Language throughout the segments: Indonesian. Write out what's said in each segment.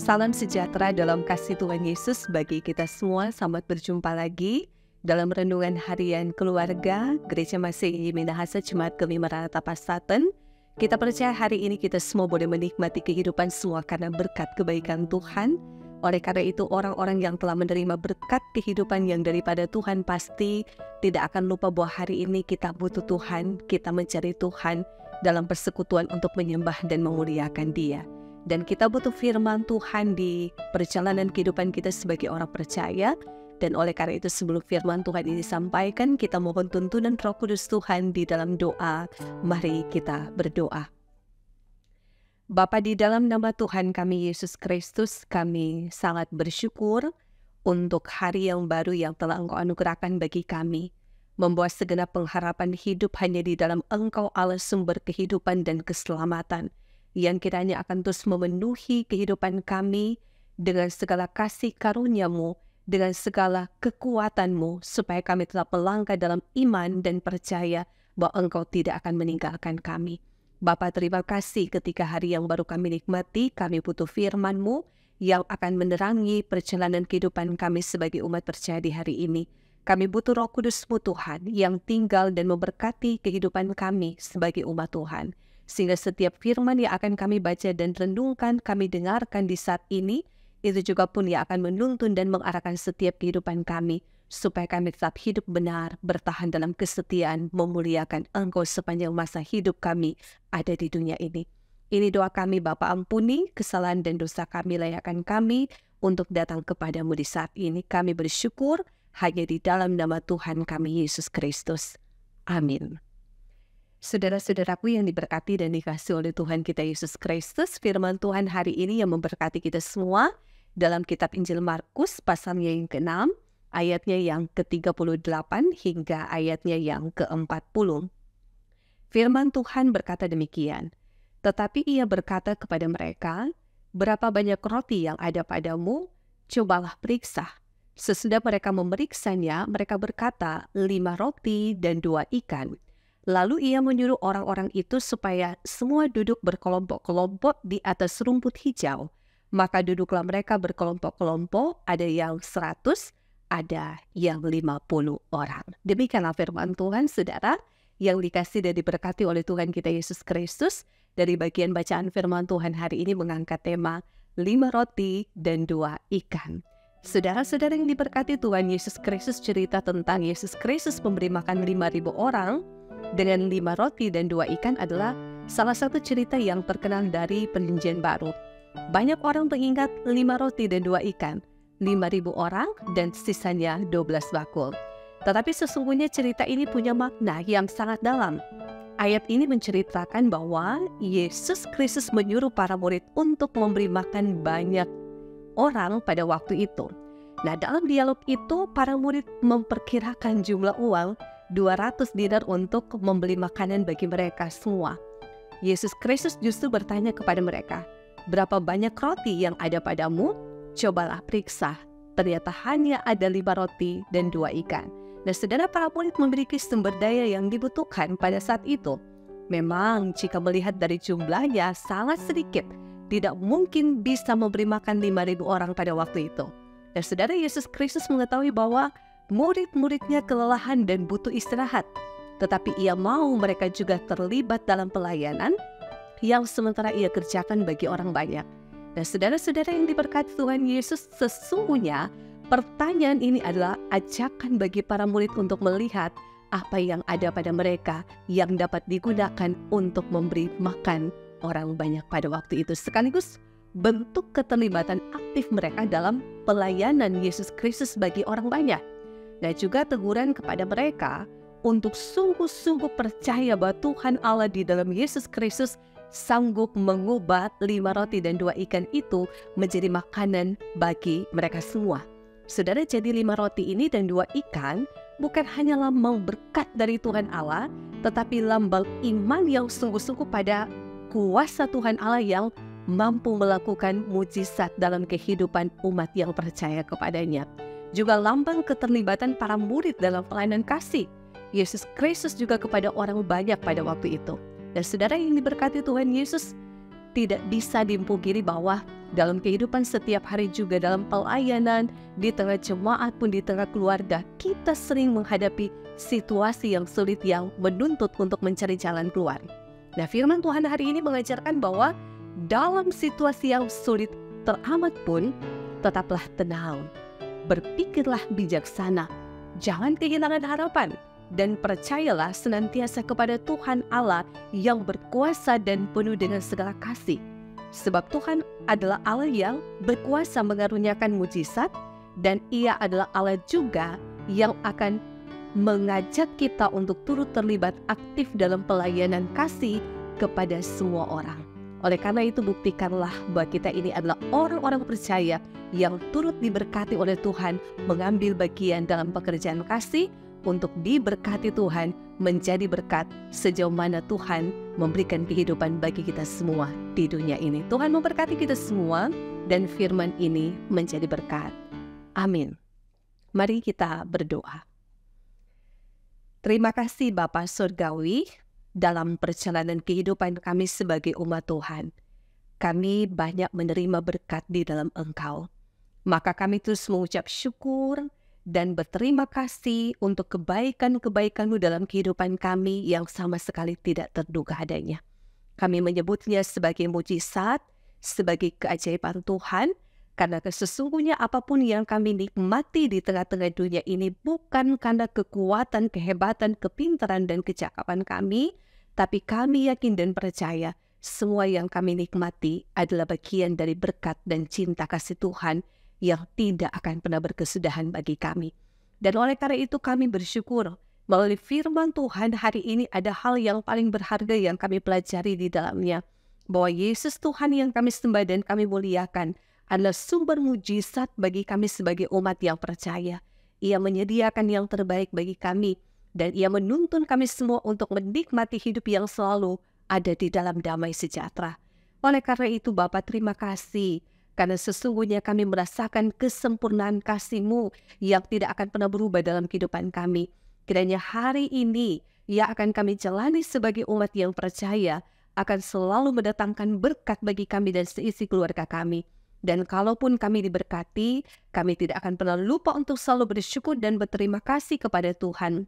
Salam sejahtera dalam kasih Tuhan Yesus bagi kita semua. Selamat berjumpa lagi dalam renungan harian keluarga Gereja Masehi Minahasa Jemaat Kami Maranatha Pasaten. Kita percaya hari ini kita semua boleh menikmati kehidupan semua karena berkat kebaikan Tuhan. Oleh karena itu orang-orang yang telah menerima berkat kehidupan yang daripada Tuhan pasti tidak akan lupa bahwa hari ini kita butuh Tuhan, kita mencari Tuhan dalam persekutuan untuk menyembah dan memuliakan Dia. Dan kita butuh firman Tuhan di perjalanan kehidupan kita sebagai orang percaya. Dan oleh karena itu sebelum firman Tuhan ini disampaikan, kita mohon tuntunan Roh Kudus Tuhan di dalam doa. Mari kita berdoa. Bapa, di dalam nama Tuhan kami Yesus Kristus, kami sangat bersyukur untuk hari yang baru yang telah Engkau anugerahkan bagi kami. Membawa segenap pengharapan hidup hanya di dalam Engkau Allah sumber kehidupan dan keselamatan, yang kiranya akan terus memenuhi kehidupan kami dengan segala kasih karunia-Mu, dengan segala kekuatan-Mu, supaya kami tetap melangkah dalam iman dan percaya bahwa Engkau tidak akan meninggalkan kami. Bapa, terima kasih ketika hari yang baru kami nikmati, kami butuh firman-Mu yang akan menerangi perjalanan kehidupan kami sebagai umat percaya di hari ini. Kami butuh Roh Kudus-Mu Tuhan yang tinggal dan memberkati kehidupan kami sebagai umat Tuhan. Sehingga setiap firman yang akan kami baca dan renungkan, kami dengarkan di saat ini, itu juga pun yang akan menuntun dan mengarahkan setiap kehidupan kami, supaya kami tetap hidup benar, bertahan dalam kesetiaan, memuliakan Engkau sepanjang masa hidup kami ada di dunia ini. Ini doa kami, Bapa, ampuni kesalahan dan dosa kami, layakkan kami untuk datang kepadamu di saat ini. Kami bersyukur hanya di dalam nama Tuhan kami Yesus Kristus. Amin. Saudara-saudaraku yang diberkati dan dikasihi oleh Tuhan kita Yesus Kristus, firman Tuhan hari ini yang memberkati kita semua dalam kitab Injil Markus pasalnya yang ke-6, ayatnya yang ke-38 hingga ayatnya yang ke-40. Firman Tuhan berkata demikian, tetapi ia berkata kepada mereka, berapa banyak roti yang ada padamu? Cobalah periksa. Sesudah mereka memeriksanya, mereka berkata, 5 roti dan 2 ikan. Lalu ia menyuruh orang-orang itu supaya semua duduk berkelompok-kelompok di atas rumput hijau. Maka duduklah mereka berkelompok-kelompok, ada yang 100, ada yang 50 orang. Demikianlah firman Tuhan, saudara, yang dikasih dan diberkati oleh Tuhan kita Yesus Kristus. Dari bagian bacaan firman Tuhan hari ini mengangkat tema 5 roti dan 2 ikan. Saudara-saudara yang diberkati Tuhan Yesus Kristus, cerita tentang Yesus Kristus memberi makan 5.000 orang dengan 5 roti dan 2 ikan adalah salah satu cerita yang terkenal dari Perjanjian Baru. Banyak orang mengingat 5 roti dan 2 ikan, 5.000 orang dan sisanya 12 bakul. Tetapi sesungguhnya cerita ini punya makna yang sangat dalam. Ayat ini menceritakan bahwa Yesus Kristus menyuruh para murid untuk memberi makan banyak orang pada waktu itu. Nah, dalam dialog itu para murid memperkirakan jumlah uang 200 dinar untuk membeli makanan bagi mereka semua. Yesus Kristus justru bertanya kepada mereka, berapa banyak roti yang ada padamu? Cobalah periksa. Ternyata hanya ada 5 roti dan 2 ikan. Nah, saudara, para murid memiliki sumber daya yang dibutuhkan pada saat itu. Memang jika melihat dari jumlahnya sangat sedikit, tidak mungkin bisa memberi makan 5.000 orang pada waktu itu. Dan saudara, Yesus Kristus mengetahui bahwa murid-muridnya kelelahan dan butuh istirahat. Tetapi ia mau mereka juga terlibat dalam pelayanan yang sementara ia kerjakan bagi orang banyak. Dan saudara-saudara yang diberkati Tuhan Yesus, sesungguhnya pertanyaan ini adalah ajakan bagi para murid untuk melihat apa yang ada pada mereka yang dapat digunakan untuk memberi makan orang banyak pada waktu itu. Sekaligus bentuk keterlibatan aktif mereka dalam pelayanan Yesus Kristus bagi orang banyak. Dan juga teguran kepada mereka untuk sungguh-sungguh percaya bahwa Tuhan Allah di dalam Yesus Kristus sanggup mengubah 5 roti dan 2 ikan itu menjadi makanan bagi mereka semua. Saudara, jadi 5 roti ini dan 2 ikan bukan hanya lambang berkat dari Tuhan Allah, tetapi lambang iman yang sungguh-sungguh pada kuasa Tuhan Allah yang mampu melakukan mujizat dalam kehidupan umat yang percaya kepadanya. Juga lambang keterlibatan para murid dalam pelayanan kasih Yesus Kristus juga kepada orang banyak pada waktu itu. Dan saudara yang diberkati Tuhan Yesus, tidak bisa dipungkiri bahwa dalam kehidupan setiap hari juga dalam pelayanan, di tengah jemaat pun di tengah keluarga, kita sering menghadapi situasi yang sulit yang menuntut untuk mencari jalan keluar. Nah, firman Tuhan hari ini mengajarkan bahwa dalam situasi yang sulit teramat pun, tetaplah tenang, berpikirlah bijaksana, jangan kehilangan harapan, dan percayalah senantiasa kepada Tuhan Allah yang berkuasa dan penuh dengan segala kasih. Sebab Tuhan adalah Allah yang berkuasa mengaruniakan mujizat, dan Ia adalah Allah juga yang akan mengajak kita untuk turut terlibat aktif dalam pelayanan kasih kepada semua orang. Oleh karena itu, buktikanlah bahwa kita ini adalah orang-orang percaya yang turut diberkati oleh Tuhan, mengambil bagian dalam pekerjaan kasih untuk diberkati Tuhan, menjadi berkat sejauh mana Tuhan memberikan kehidupan bagi kita semua di dunia ini. Tuhan memberkati kita semua dan firman ini menjadi berkat. Amin. Mari kita berdoa. Terima kasih Bapa Surgawi, dalam perjalanan kehidupan kami sebagai umat Tuhan, kami banyak menerima berkat di dalam Engkau. Maka kami terus mengucap syukur dan berterima kasih untuk kebaikan-kebaikan-Mu dalam kehidupan kami yang sama sekali tidak terduga adanya. Kami menyebutnya sebagai mujizat, sebagai keajaiban Tuhan, karena sesungguhnya apapun yang kami nikmati di tengah-tengah dunia ini bukan karena kekuatan, kehebatan, kepintaran, dan kecakapan kami, tapi kami yakin dan percaya semua yang kami nikmati adalah bagian dari berkat dan cinta kasih Tuhan yang tidak akan pernah berkesudahan bagi kami. Dan oleh karena itu kami bersyukur melalui firman Tuhan hari ini ada hal yang paling berharga yang kami pelajari di dalamnya, bahwa Yesus Tuhan yang kami sembah dan kami muliakan adalah sumber mujizat bagi kami sebagai umat yang percaya. Ia menyediakan yang terbaik bagi kami, dan Ia menuntun kami semua untuk menikmati hidup yang selalu ada di dalam damai sejahtera. Oleh karena itu Bapa, terima kasih, karena sesungguhnya kami merasakan kesempurnaan kasih-Mu yang tidak akan pernah berubah dalam kehidupan kami. Kiranya hari ini yang akan kami jalani sebagai umat yang percaya akan selalu mendatangkan berkat bagi kami dan seisi keluarga kami. Dan kalaupun kami diberkati, kami tidak akan pernah lupa untuk selalu bersyukur dan berterima kasih kepada Tuhan.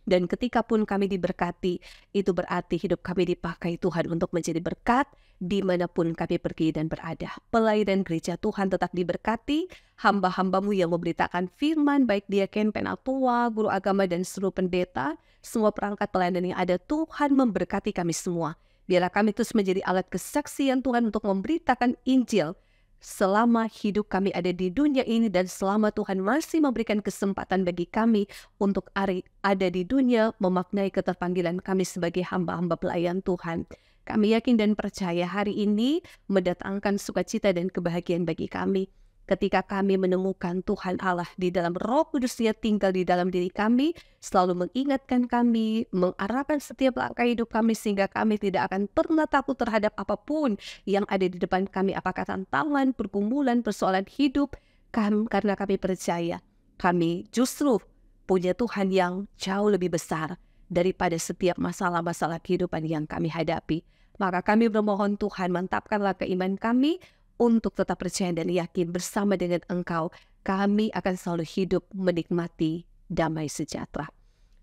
Dan ketika pun kami diberkati, itu berarti hidup kami dipakai Tuhan untuk menjadi berkat dimanapun kami pergi dan berada. Pelayanan gereja Tuhan tetap diberkati, hamba-hamba-Mu yang memberitakan firman, baik dia Kempen Atua, guru agama, dan seluruh pendeta, semua perangkat pelayanan yang ada, Tuhan memberkati kami semua. Biarlah kami terus menjadi alat kesaksian Tuhan untuk memberitakan Injil selama hidup kami ada di dunia ini, dan selama Tuhan masih memberikan kesempatan bagi kami untuk ada di dunia, memaknai keterpanggilan kami sebagai hamba-hamba pelayan Tuhan. Kami yakin dan percaya hari ini mendatangkan sukacita dan kebahagiaan bagi kami. Ketika kami menemukan Tuhan Allah di dalam Roh Kudus-Nya tinggal di dalam diri kami, selalu mengingatkan kami, mengarahkan setiap langkah hidup kami sehingga kami tidak akan pernah takut terhadap apapun yang ada di depan kami, apakah tantangan, pergumulan, persoalan hidup, karena kami percaya kami justru punya Tuhan yang jauh lebih besar daripada setiap masalah-masalah kehidupan yang kami hadapi. Maka kami bermohon Tuhan, mantapkanlah keimanan kami untuk tetap percaya dan yakin bersama dengan Engkau, kami akan selalu hidup menikmati damai sejahtera.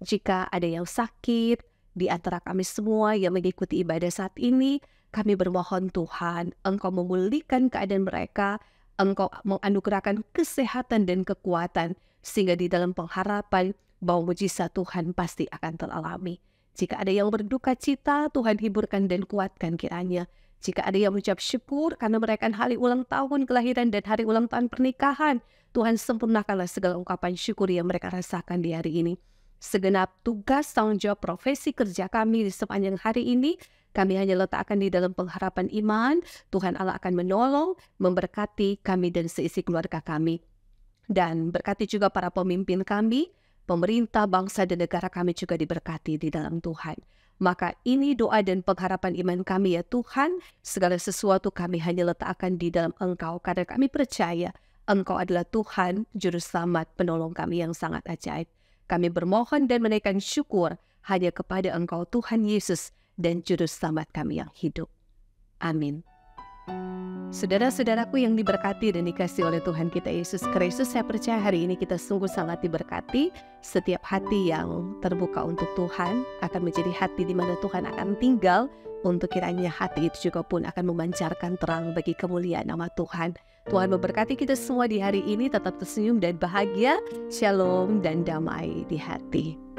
Jika ada yang sakit di antara kami semua yang mengikuti ibadah saat ini, kami bermohon Tuhan, Engkau memulihkan keadaan mereka, Engkau menganugerahkan kesehatan dan kekuatan, sehingga di dalam pengharapan bahwa mujizat Tuhan pasti akan teralami. Jika ada yang berduka cita, Tuhan hiburkan dan kuatkan kiranya. Jika ada yang mengucap syukur karena merayakan hari ulang tahun kelahiran dan hari ulang tahun pernikahan, Tuhan sempurnakanlah segala ungkapan syukur yang mereka rasakan di hari ini. Segenap tugas, tanggung jawab, profesi kerja kami di sepanjang hari ini, kami hanya letakkan di dalam pengharapan iman, Tuhan Allah akan menolong, memberkati kami dan seisi keluarga kami. Dan berkati juga para pemimpin kami, pemerintah, bangsa, dan negara kami juga diberkati di dalam Tuhan. Maka ini doa dan pengharapan iman kami ya Tuhan, segala sesuatu kami hanya letakkan di dalam Engkau, karena kami percaya Engkau adalah Tuhan, Juru Selamat, penolong kami yang sangat ajaib. Kami bermohon dan menaikkan syukur hanya kepada Engkau Tuhan Yesus dan Juru Selamat kami yang hidup. Amin. Saudara-saudaraku yang diberkati dan dikasihi oleh Tuhan kita Yesus Kristus, saya percaya hari ini kita sungguh sangat diberkati. Setiap hati yang terbuka untuk Tuhan akan menjadi hati di mana Tuhan akan tinggal, untuk kiranya hati itu juga pun akan memancarkan terang bagi kemuliaan nama Tuhan. Tuhan memberkati kita semua di hari ini, tetap tersenyum dan bahagia. Shalom dan damai di hati.